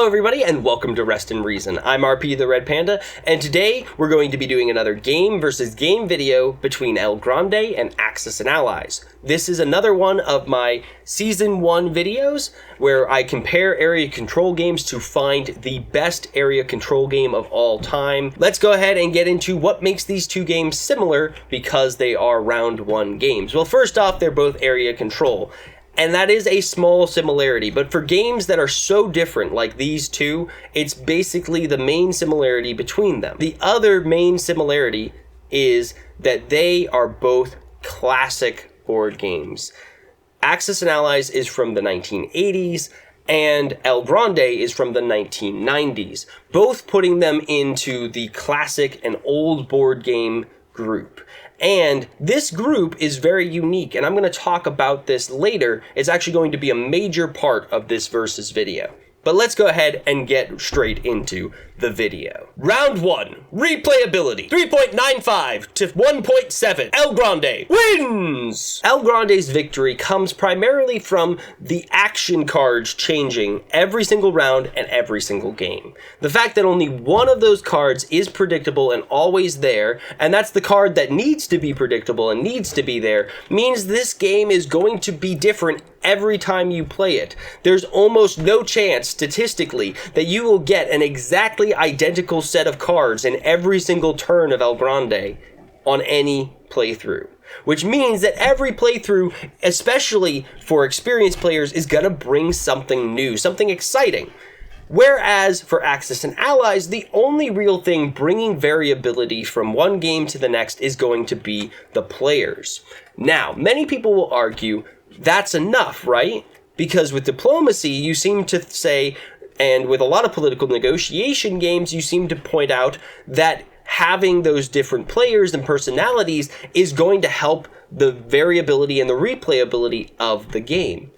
everybody, and welcome to Rest and Reason. I'm RP the Red Panda, and today we're going to be doing another game versus game video between El Grande and Axis and Allies. This is another one of my Season 1 videos where I compare area control games to find the best area control game of all time. Let's go ahead and get into what makes these two games similar because they are round 1 games. Well, first off, they're both area control. And that is a small similarity, but for games that are so different like these two, it's basically the main similarity between them. The other main similarity is that they are both classic board games. Axis and Allies is from the 1980s, and El Grande is from the 1990s, both putting them into the classic and old board game group. And this group is very unique, and I'm going to talk about this later. It's actually going to be a major part of this versus video. But let's go ahead and get straight into the video. Round 1, replayability, 3.95 to 1.7. El Grande wins! El Grande's victory comes primarily from the action cards changing every single round and every single game. The fact that only one of those cards is predictable and always there, and that's the card that needs to be predictable and needs to be there, means this game is going to be different every time you play it. There's almost no chance, statistically, that you will get an exactly identical set of cards in every single turn of El Grande on any playthrough. Which means that every playthrough, especially for experienced players, is gonna bring something new, something exciting. Whereas for Axis and Allies, the only real thing bringing variability from one game to the next is going to be the players. Now, many people will argue that's enough, right? Because with diplomacy, you seem to say, and with a lot of political negotiation games, you seem to point out that having those different players and personalities is going to help the variability and the replayability of the game.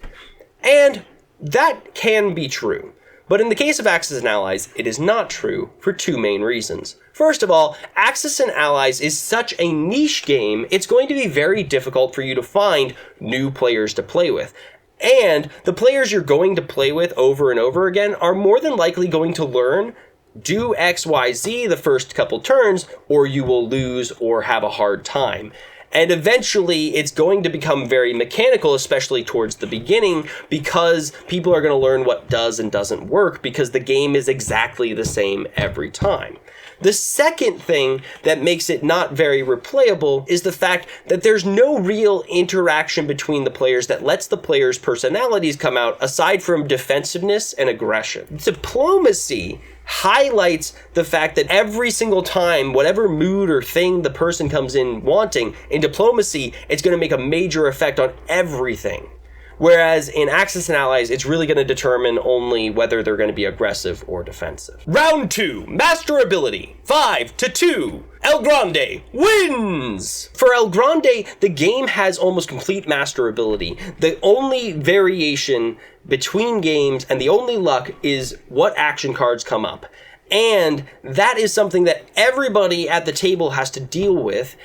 And that can be true. But in the case of Axis and Allies, it is not true for two main reasons. First of all, Axis and Allies is such a niche game, it's going to be very difficult for you to find new players to play with. And the players you're going to play with over and over again are more than likely going to learn, do X, Y, Z the first couple turns, or you will lose or have a hard time. And eventually, it's going to become very mechanical, especially towards the beginning, because people are going to learn what does and doesn't work, because the game is exactly the same every time. The second thing that makes it not very replayable is the fact that there's no real interaction between the players that lets the players' personalities come out, aside from defensiveness and aggression. Diplomacy highlights the fact that every single time, whatever mood or thing the person comes in wanting, in diplomacy, it's going to make a major effect on everything. Whereas in Axis and Allies, it's really going to determine only whether they're going to be aggressive or defensive. Round 2, Masterability, 5-2. El Grande wins! For El Grande, the game has almost complete masterability. The only variation between games and the only luck is what action cards come up. And that is something that everybody at the table has to deal with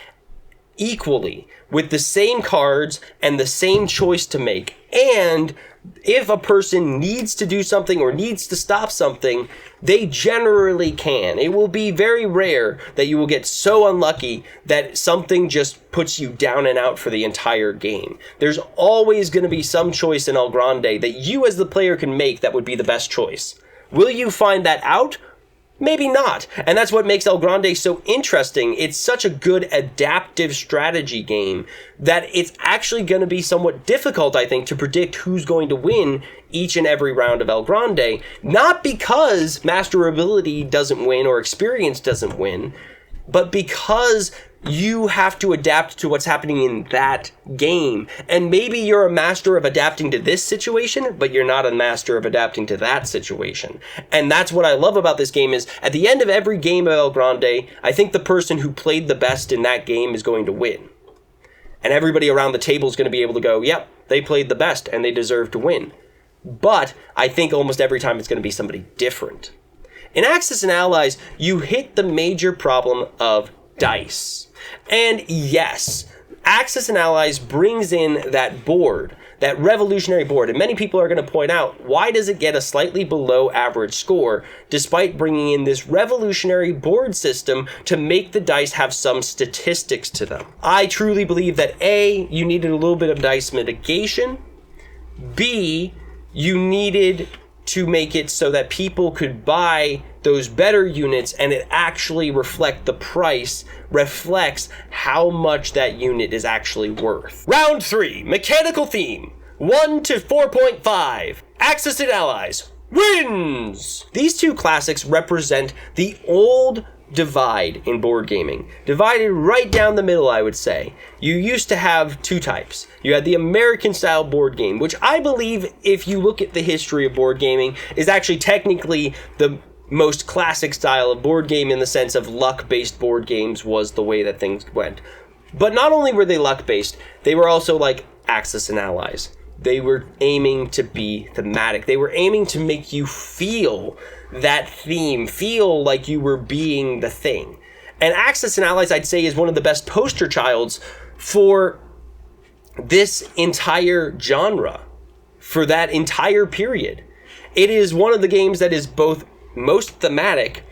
equally, with the same cards and the same choice to make. And if a person needs to do something or needs to stop something, they generally can. It will be very rare that you will get so unlucky that something just puts you down and out for the entire game. There's always going to be some choice in El Grande that you as the player can make that would be the best choice. Will you find that out? Maybe not. And that's what makes El Grande so interesting. It's such a good adaptive strategy game that it's actually going to be somewhat difficult, I think, to predict who's going to win each and every round of El Grande. Not because masterability doesn't win or experience doesn't win, but because you have to adapt to what's happening in that game. And maybe you're a master of adapting to this situation, but you're not a master of adapting to that situation. And that's what I love about this game is, at the end of every game of El Grande, I think the person who played the best in that game is going to win. And everybody around the table is going to be able to go, yep, they played the best and they deserve to win. But I think almost every time it's going to be somebody different. In Axis and Allies, you hit the major problem of dice. And yes, Axis and Allies brings in that board that revolutionary board. And many people are going to point out, why does it get a slightly below average score despite bringing in this revolutionary board system to make the dice have some statistics to them? I truly believe that A, you needed a little bit of dice mitigation. B, you needed to make it so that people could buy those better units and it actually the price reflects how much that unit is actually worth. Round 3, mechanical theme, 1 to 4.5. Axis and Allies wins! These two classics represent the old divide in board gaming. Divided right down the middle, I would say. You used to have two types. You had the American style board game, which I believe, if you look at the history of board gaming, is actually technically the most classic style of board game, in the sense of luck-based board games was the way that things went. But not only were they luck-based, they were also like Axis and Allies. They were aiming to be thematic. They were aiming to make you feel that theme, feel like you were being the thing. And Axis and Allies, I'd say, is one of the best poster childs for this entire genre, for that entire period. It is one of the games that is both most thematic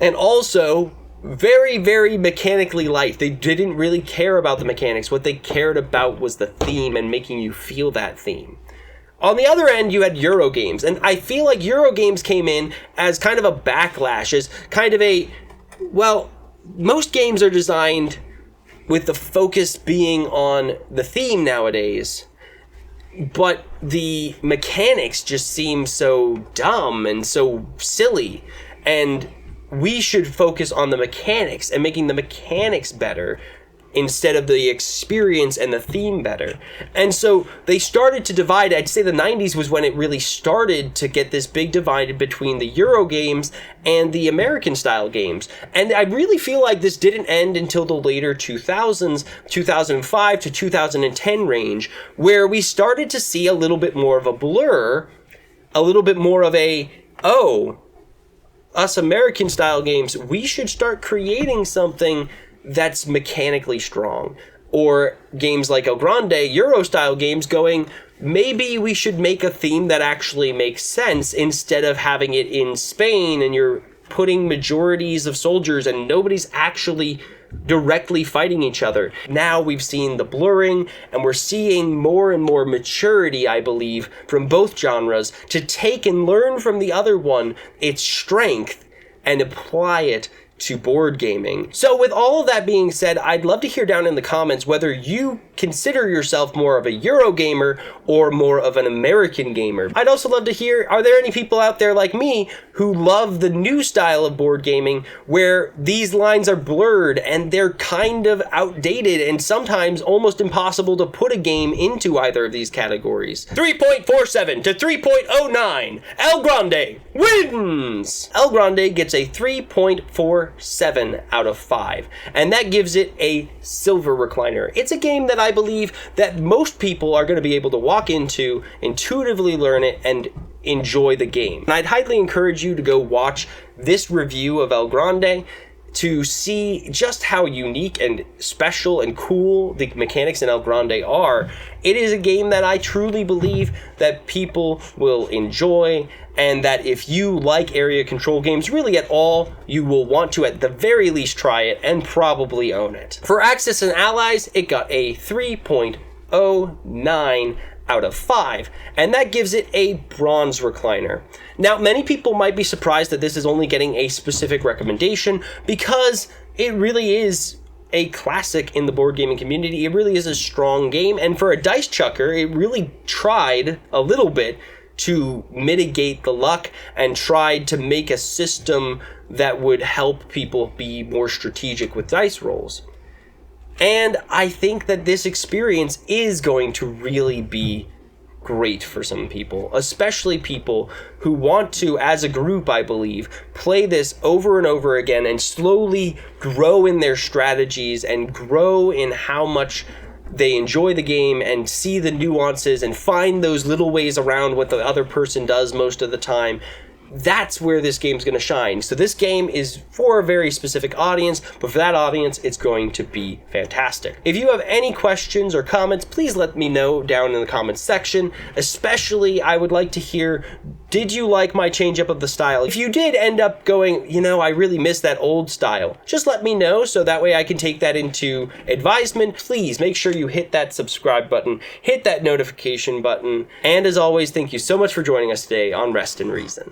and also very, very mechanically light. They didn't really care about the mechanics. What they cared about was the theme and making you feel that theme. On the other end, you had Euro games, and I feel like Euro games came in as kind of a backlash, as kind of a, well, most games are designed with the focus being on the theme nowadays, but the mechanics just seem so dumb and so silly, and we should focus on the mechanics and making the mechanics better instead of the experience and the theme better. And so they started to divide. I'd say the 90s was when it really started to get this big divide between the Euro games and the American style games. And I really feel like this didn't end until the later 2000s, 2005 to 2010 range, where we started to see a little bit more of a blur, a little bit more of a, oh, us American style games, we should start creating something that's mechanically strong. Or games like El Grande, Euro-style games, going, maybe we should make a theme that actually makes sense instead of having it in Spain and you're putting majorities of soldiers and nobody's actually directly fighting each other. Now we've seen the blurring and we're seeing more and more maturity, I believe, from both genres to take and learn from the other one its strength and apply it to board gaming. So with all of that being said, I'd love to hear down in the comments whether you consider yourself more of a Euro gamer or more of an American gamer. I'd also love to hear, are there any people out there like me who love the new style of board gaming where these lines are blurred and they're kind of outdated and sometimes almost impossible to put a game into either of these categories? 3.47 to 3.09. El Grande wins! El Grande gets a 3.47 out of 5, and that gives it a silver recliner. It's a game that I believe that most people are going to be able to walk into, intuitively learn it, and enjoy the game. And I'd highly encourage you to go watch this review of El Grande to see just how unique and special and cool the mechanics in El Grande are. It is a game that I truly believe that people will enjoy, and that if you like area control games really at all, you will want to at the very least try it and probably own it. For Axis and Allies, it got a 3.09 out of 5, and that gives it a bronze recliner. Now, many people might be surprised that this is only getting a specific recommendation because it really is a classic in the board gaming community. It really is a strong game, and for a dice chucker, it really tried a little bit to mitigate the luck and tried to make a system that would help people be more strategic with dice rolls. And I think that this experience is going to really be great for some people, especially people who want to, as a group, I believe, play this over and over again and slowly grow in their strategies and grow in how much they enjoy the game and see the nuances and find those little ways around what the other person does most of the time. that's where this game's going to shine. So this game is for a very specific audience, but for that audience, it's going to be fantastic. If you have any questions or comments, please let me know down in the comments section. Especially, I would like to hear, did you like my change up of the style? If you did end up going, you know, I really miss that old style, just let me know so that way I can take that into advisement. Please make sure you hit that subscribe button, hit that notification button, and as always, thank you so much for joining us today on Rest and Reason.